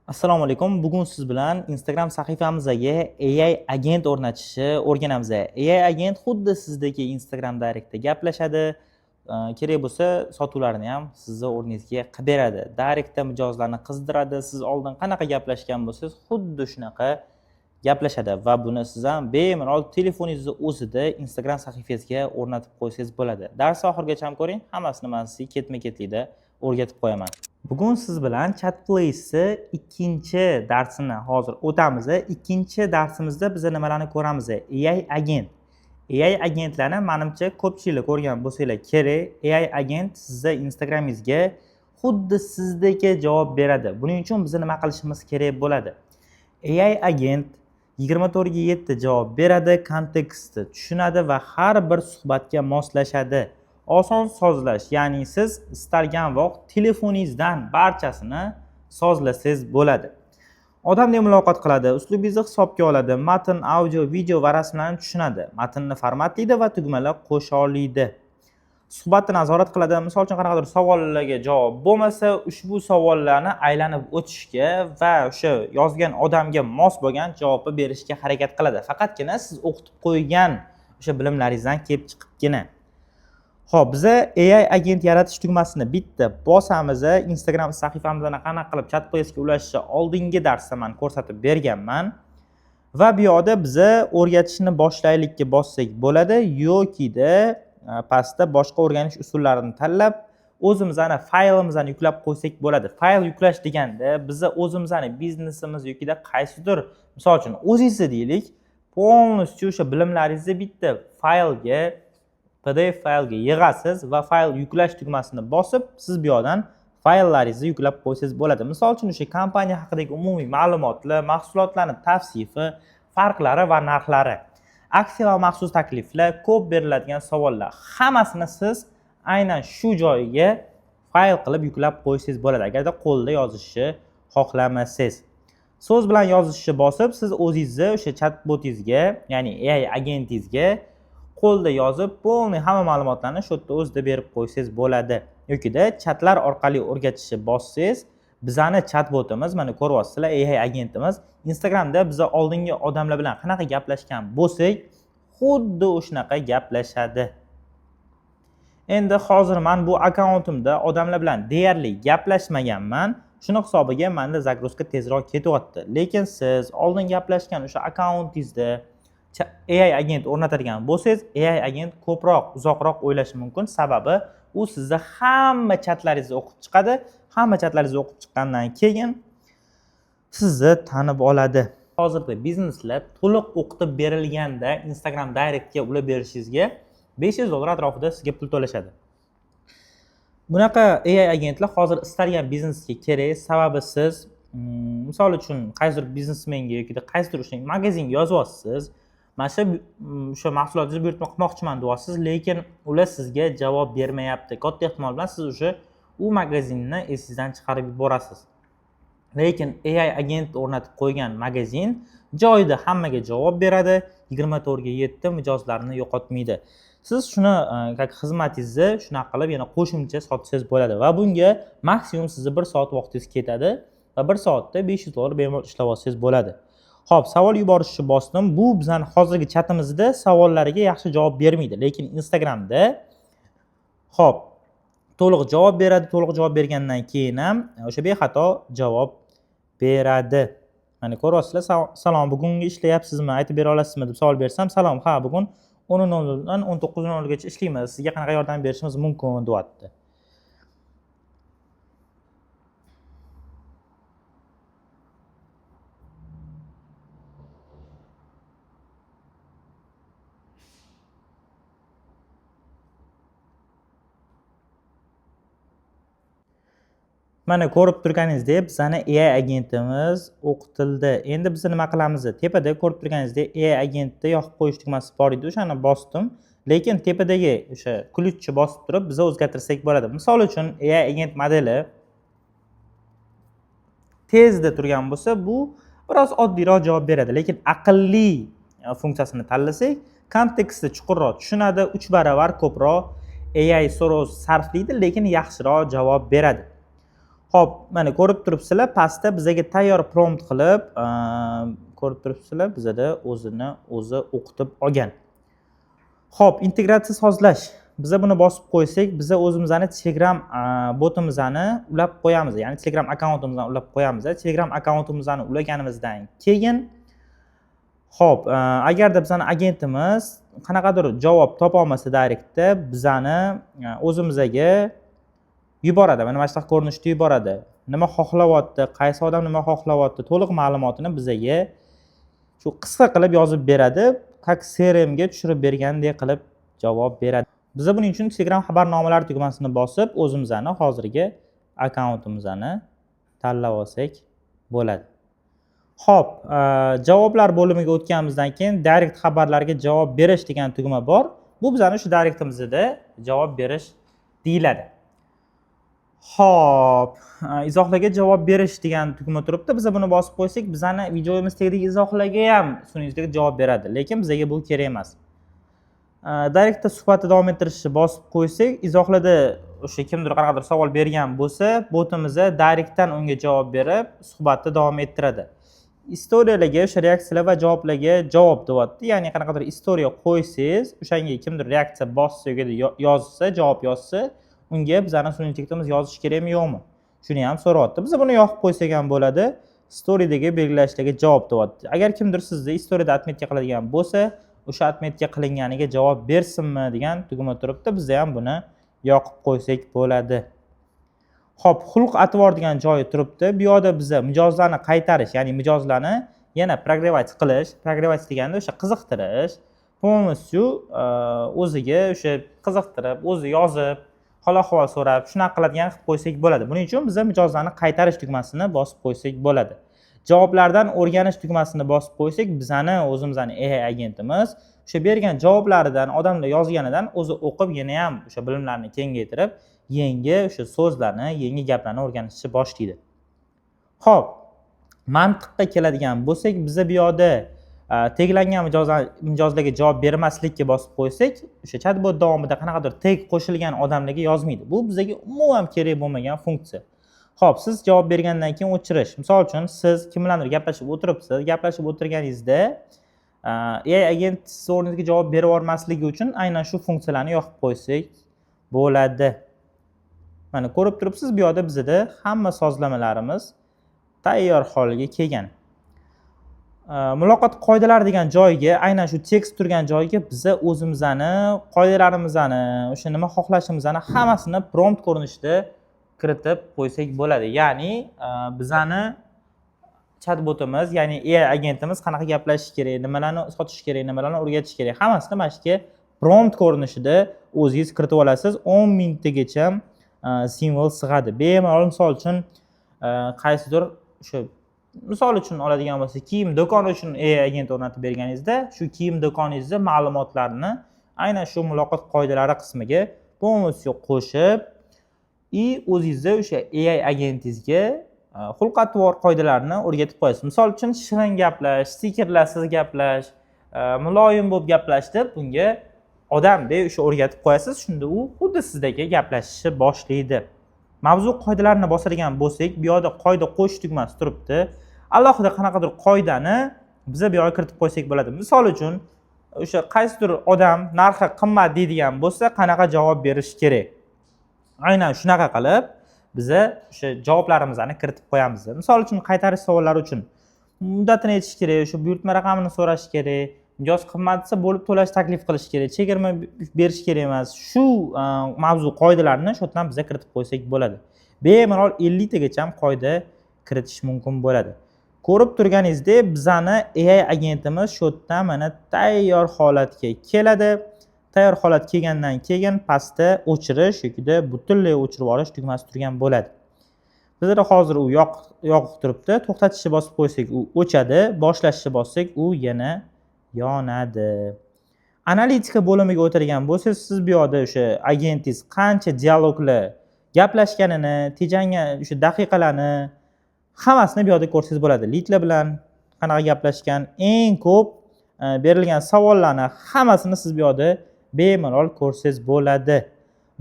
Assalomu alaykum. Bugun siz bilan Instagram sahifamizga AI agent o'rnatishni o'rganamiz. AI agent xuddi sizdagi Instagram Direct'da gaplashadi. Kerak bo'lsa, sotuvlarni ham sizni o'rningizga qilib beradi. Direct'da mijozlarni qizdiradi. Siz oldin qanaqa gaplashgan bo'lsangiz, xuddi shunaqa gaplashadi va buni siz ham bemalol telefoningizni o'zida Instagram sahifangizga o'rnatib qo'ysangiz bo'ladi. Dars oxirigacha ham ko'ring. Hammasini men sizga ketma-ketlikda o'rgatib qo'yaman. Bugun siz bilan ChatPlace ikkinchi darsini hozir o'tamiz. Ikkinchi darsimizda biz nimalarni ko'ramiz? AI agent. AI agentlarni menimcha ko'pchilik ko'rgan bo'lsanglar kerak. AI agent sizni Instagramingizga xuddi sizdek javob beradi. Buning uchun biz nima qilishimiz kerak bo'ladi? AI agent 24/7 javob beradi, kontekstni tushunadi va har bir suhbatga moslashadi. Oson sozlash, ya'ni siz istalgan vaqt telefoningizdan barchasini sozlasangiz bo'ladi. Odamga muloqot qiladi, uslubingizni hisobga oladi, matn, audio, video va rasmlarni tushunadi, matnni formatlaydi va tugmalar qo'sha oladi. Suhbatni nazorat qiladi. Misol uchun qanaqadir savollarga javob bo'lmasa, ushbu savollarni aylanib o'tishga va o'sha yozgan odamga mos bo'lgan javobni berishga harakat qiladi. Faqatgina siz o'qitib qo'ygan o'sha bilimlaringizdan kelib chiqibgina. Xo'p, biza AI agent yaratish tugmasini bitta bosamiz. Instagram sahifamizdan qanaqa qilib ChatPlace'ga ulashishni oldingi darsda men ko'rsatib berganman. Va bu yoqda biza o'rgatishni boshlaylikka bossak bo'ladi yokida pastda boshqa o'rganish usullarini tanlab o'zimizning faylimizni yuklab qo'ysak bo'ladi. Fayl yuklash deganda biza o'zimizning biznesimiz yokida qaysidir, misol uchun o'zingizni deylik, polностью o'sha bilimlaringizni bitta faylga PDF faylga yig'asiz va fayl yuklash tugmasini bosib, siz bu yerdan fayllaringizni yuklab qo'ysangiz bo'ladi. Misol uchun o'sha kompaniya haqidagi umumiy ma'lumotlar, mahsulotlarning tavsifi, farqlari va narxlari, aksiya va maxsus takliflar, ko'p beriladigan savollar, hammasini siz aynan shu joyiga fayl qilib yuklab qo'ysangiz bo'ladi. Agarda qo'lda yozishni xohlamasangiz. So'z bilan yozishni bosib, siz o'zingizni o'sha chatbotingizga, ya'ni AI agentingizga qo'lda yozib, polniy hamma ma'lumotlarni shu yerda o'zida berib qo'ysangiz bo'ladi. Yokida chatlar orqali o'rgatishni bossangiz, bizani chatbotimiz, mana ko'ryapsizlar, AI agentimiz Instagramda biz oldingi odamlar bilan qanaqa gaplashgan bo'lsak, xuddi o'shanaqa gaplashadi. Endi hozir men bu akkauntimda odamlar bilan deyarli gaplashmaganman. Shuni hisobiga menda zagruzka tezroq ketyapti. Lekin siz oldin gaplashgan o'sha akkauntingizda AI agent o'rnatadigan bo'lsangiz, AI agent ko'proq, uzoqroq o'ylashi mumkin. Sababi u sizni hamma chatlaringizni o'qib chiqadi. Hamma chatlaringizni o'qib chiqqandan keyin sizni tanib oladi. Hozirda bizneslar to'liq o'qitib berilganda Instagram Direct'ga ulab berishingizga $500 atrofida sizga pul to'lashadi. Bunaqa AI agentlar hozir istalgan biznesga kerak. Sababi siz misol uchun qaysidir biznesmenga yoki qaysidir o'sha magazinga yozyapsiz. Mana shu mahsulotingizni buyurtma qilmoqchiman deyapsiz, lekin ular sizga javob bermayapti. Katta ehtimol bilan siz o'sha u magazinni esingizdan chiqarib yuborasiz. Lekin AI agent o'rnatib qo'ygan magazin joyida hammaga javob beradi, 24/7 mijozlarni yo'qotmaydi. Siz shuni xizmatingizni shunaqa qilib yana qo'shimcha sotsangiz bo'ladi va bunga maksimum sizni 1 soat vaqtingiz ketadi va 1 soatda $500 bemalol ishlab olsangiz bo'ladi. Xo'p, savol yuborishni bosdim. Bu bizning hozirgi chatimizda savollariga yaxshi javob bermaydi, lekin Instagramda xo'p, to'liq javob beradi. To'liq javob bergandan keyin ham o'sha bexato javob beradi. Mana ko'ryapsizlar, salom, bugungi ishlayapsizmi? Aytib bera olasizmi deb savol bersam, salom, ha, bugun 10:00 dan 19:00 gacha ishlaymiz. Sizga qanaqa yordam berishimiz mumkin deyapti. Mana ko'rib turganingizdek, bizning AI agentimiz o'qitildi. Endi biz nima qilamiz? Tepada ko'rib turganingizdek AI agentni yoqib qo'yish tugmasi bor edi, o'shani bosdim. Lekin tepadagi o'sha ключni bosib turib, biz o'zgartirsak bo'ladi. Misol uchun AI agent modeli tezda turgan bo'lsa, bu biroz oddiyroq javob beradi. Lekin aqlli funksiyasini tanlasak, kontekstni chuqurroq tushunadi, 3 baravar ko'proq AI so'roq sarflaydi, lekin yaxshiroq javob beradi. Xo'p, mana ko'rib turibsizlar, pastda bizga tayyor prompt qilib, ko'rib turibsizlar, bizada o'zi o'qitib olgan. Xo'p, integratsiya sozlash. Biza buni bosib qo'ysak, biza o'zimizning Telegram botimizni ulab qo'yamiz. Ya'ni Telegram akkauntimizni ulab qo'yamiz. Telegram akkauntimizni ulaganimizdan keyin xo'p, agarda bizani agentimiz qanaqadir javob topa olmasa direktda bizani o'zimizga yuboradi. Mana shu ko'rinishda yuboradi. Nima xohlayapti, qaysi odam nima xohlayapti, to'liq ma'lumotini bizga shu qisqa qilib yozib beradi. Как CRMga tushirib bergandek qilib javob beradi. Biz buning uchun Telegram xabarnomalar tugmasini bosib, o'zimizning hozirgi akkauntimizni tanlab olsak bo'ladi. Xo'p, javoblar bo'limiga o'tganimizdan keyin direct xabarlarga javob berish degan tugma bor. Bu bizning shu directimizda javob berish deyiladi. Xo'p, izohlarga javob berish degan tugma turibdi. Biz buni bosib qo'ysak, bizning videomizdagi izohlarga ham sun'iy javob beradi, lekin bizga bu kerak emas. Direktda suhbatni davom ettirishni bosib qo'ysak, izohlarda o'sha kimdir qanaqadir savol bergan bo'lsa, botimiz direktdan unga javob berib, suhbatni davom ettiradi. Istoriyalarga, o'sha reaksiyalar va javoblarga javob deyapti. Ya'ni qanaqadir istoriya qo'ysangiz, o'shanga kimdir reaksiya bossa yoki yozsa, javob yozsa, unga bizning sun'iy intellektimiz yozish kerakmi, yo'qmi? Shuni ham so'rayapti. Biz buni yoqib qo'ysak ham bo'ladi. Story'dagi belgilashlarga javob deyapti. Agar kimdir sizni story'da atmetka qiladigan bo'lsa, o'sha atmetka qilinganiga javob bersinmi degan tugma turibdi. Biz ham buni yoqib qo'ysak bo'ladi. Xo'p, xulq-atvor degan joyi turibdi. Bu yerda biz mijozlarni qaytarish, ya'ni mijozlarni yana прогревать qilish, прогревать deganda o'sha qiziqtirish, полностью o'ziga o'sha qiziqtirib, o'zi yozib, hol-ahvol so'rab, shunaqa qiladigan qilib qo'ysak bo'ladi. Buning uchun biz mijozlarni qaytarish tugmasini bosib qo'ysak bo'ladi. Javoblardan o'rganish tugmasini bosib qo'ysak, bizning o'zimizning AI agentimiz o'sha bergan javoblaridan, odamlar yozganidan o'zi o'qib, yana ham o'sha bilimlarni kengaytirib, yangi o'sha so'zlarni, yangi gaplarni o'rganishni boshlaydi. Xo'p, mantiqqa keladigan bo'lsak, biz bu yerda teglangan mijozlarga javob bermaslikka bosib qo'ysak, o'sha chatbot davomida qanaqadir tag qo'shilgan odamlarga yozmaydi. Bu bizga umuman kerak bo'lmagan funksiya. Xo'p, siz javob bergandan keyin o'chirish. Misol uchun, siz kim bilandir gaplashib o'tiribsiz. Gaplashib o'tirganingizda AI agent siz o'rningizga javob berib olmasligi uchun aynan shu funksiyalarni yoqib qo'ysak bo'ladi. Mana ko'rib turibsiz, bu yerda bizda hamma sozlamalarimiz tayyor holga kelgan. Muloqot qoidalari degan joyga, aynan shu tekst turgan joyga biz o'zimizni qoidalarimizni, o'sha nima xohlashimizni hammasini prompt ko'rinishida kiritib qo'ysak bo'ladi. Ya'ni bizani chatbotimiz, ya'ni AI agentimiz qanaqa gaplashish kerak, nimalarni sotish kerak, nimalarni o'rgatish kerak, hammasini mana shu prompt ko'rinishida o'zingiz kiritib olasiz. 10 mingtagacha simvol sig'adi. Bemalol misol uchun qaysidir o'sha misol uchun oladigan bo'lsa, kiyim do'koni uchun AI agent o'rnatib berganingizda, shu kiyim do'koningizning ma'lumotlarini aynan shu muloqot qoidalari qismiga полностью qo'shib, o'zingizga o'sha AI agentingizga xulq-atvor qoidalarini o'rgatib qo'yasiz. Misol uchun shirin gaplash, stikerlarsiz gaplash, muloyim bo'lib gaplash deb bunga odamdek o'sha o'rgatib qo'yasiz. Shunda u xuddi sizdagi gaplashishni boshlaydi. Mavzu qoidalarini bosadigan bo'lsak, bu yerda qoida qo'shish tugmasi turibdi. Alohida qanaqadir qoidani biz bu yerga kiritib qo'ysak bo'ladi. Misol uchun, o'sha qaysidir odam narxi qimmat deydigan bo'lsa, qanaqa javob berish kerak? Aynan shunaqa qilib biz o'sha javoblarimizni kiritib qo'yamiz. Misol uchun, qaytarish savollari uchun muddatini aytish kerak, o'sha buyurtma raqamini so'rash kerak, mijoz qimmat desa bo'lib to'lash taklif qilish kerak, chegirma berish kerak emas. Shu mavzu qoidalarini shu yerdan biz kiritib qo'ysak bo'ladi. Bemalol 50 tagacha ham qoida kiritish mumkin bo'ladi. Ko'rib turganingizdek, bizani AI agentimiz shu yerdan mana tayyor holatga keladi. Tayyor holat kelgandan keyin pastda o'chirish yoki butunlay o'chirib olish tugmasi turgan bo'ladi. Bizda hozir u yoqib turibdi. To'xtatishni bosib qo'ysak u o'chadi, boshlashni bossak u yana yonadi. Analitika bo'limiga o'tirgan bo'lsangiz, siz bu yerda o'sha agentingiz qancha dialoglar gaplashganini, tejangan o'sha daqiqalarni hammasini bu yerda ko'rsangiz bo'ladi. Lidlar bilan qanaqa gaplashgan, eng ko'p berilgan savollarni hammasini siz bu yerda bemalol ko'rsangiz bo'ladi.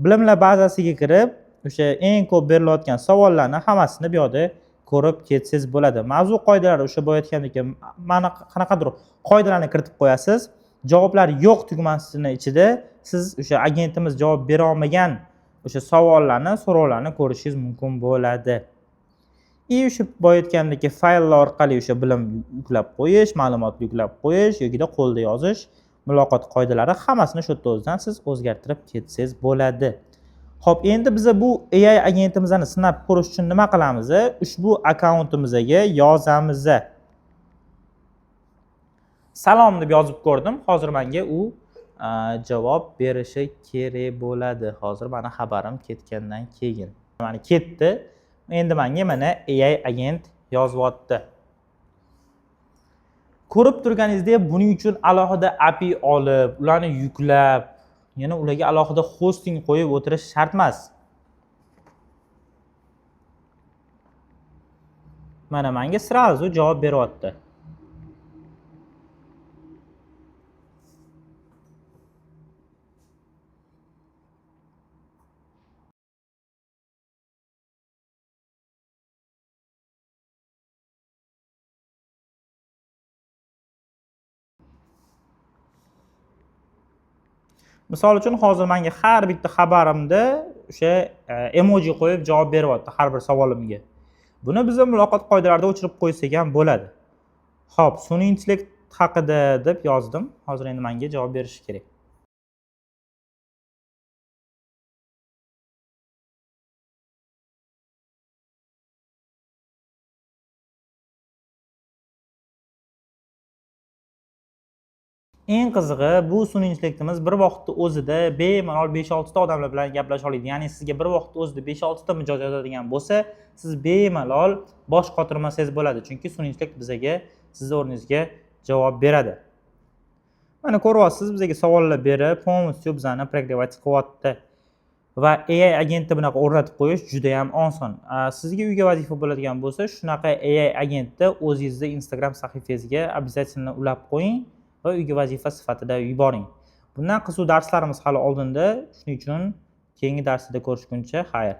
Bilimlar bazasiga kirib, o'sha eng ko'p berilayotgan savollarni hammasini bu yerda ko'rib ketsangiz bo'ladi. Mavzu qoidalari o'sha bo'y aytgandek mana qanaqadir qoidalarni kiritib qo'yasiz. Javoblar yo'q tugmasining ichida siz o'sha agentimiz javob bera olmagan o'sha savollarni, so'rovlarni ko'rishingiz mumkin bo'ladi. O'sha boya aytgandek fayllar orqali o'sha bilim yuklab qo'yish, ma'lumot yuklab qo'yish yoki qo'lda yozish, muloqot qoidalari hammasini shu yerda o'zidan siz o'zgartirib ketsangiz bo'ladi. Xo'p, endi biz bu AI agentimizni sinab ko'rish uchun nima qilamiz? Ushbu akkauntimizga yozamiz. Salom deb yozib ko'rdim. Hozir menga u javob berishi kerak bo'ladi. Hozir mana xabarim ketgandan keyin. Mana ketdi. Endi menga mana AI agent yozyapti. Ko'rib turganingizdek, buning uchun alohida API olib, ularni yuklab, yana ularga alohida hosting qo'yib o'tirish shart emas. Mana menga srazu javob beryapti. Misol uchun hozir menga har bitta xabarimda o'sha emoji qo'yib javob beryapti har bir savolimga. Buni biz muloqot qoidalarida o'chirib qo'ysak ham bo'ladi. Xo'p, sun'iy intellekt haqida deb yozdim. Hozir endi menga javob berishi kerak. Eng qizig'i, bu sun'iy intellektimiz bir vaqtda o'zida bemalol 5-6 ta odamlar bilan gaplasha oladi. Ya'ni sizga bir vaqtda o'zida 5-6 ta mijoz yozadigan bo'lsa, siz bemalol bosh qotirmasangiz bo'ladi. Chunki sun'iy intellekt bizga siz o'rningizga javob beradi. Mana ko'ryapsiz, bizga savollar berib, полностью bizani прогревать qilyapti. Va AI agentni bunaqa o'rnatib qo'yish juda ham oson. Sizga uyga vazifa bo'ladigan bo'lsa, shunaqa AI agentni o'zingizning Instagram sahifangizga обязательно ulab qo'ying va uyga vazifa sifatida yuboring. Bundan qiziq darslarimiz hali oldinda, shuning uchun keyingi darsda ko'rishguncha xayr.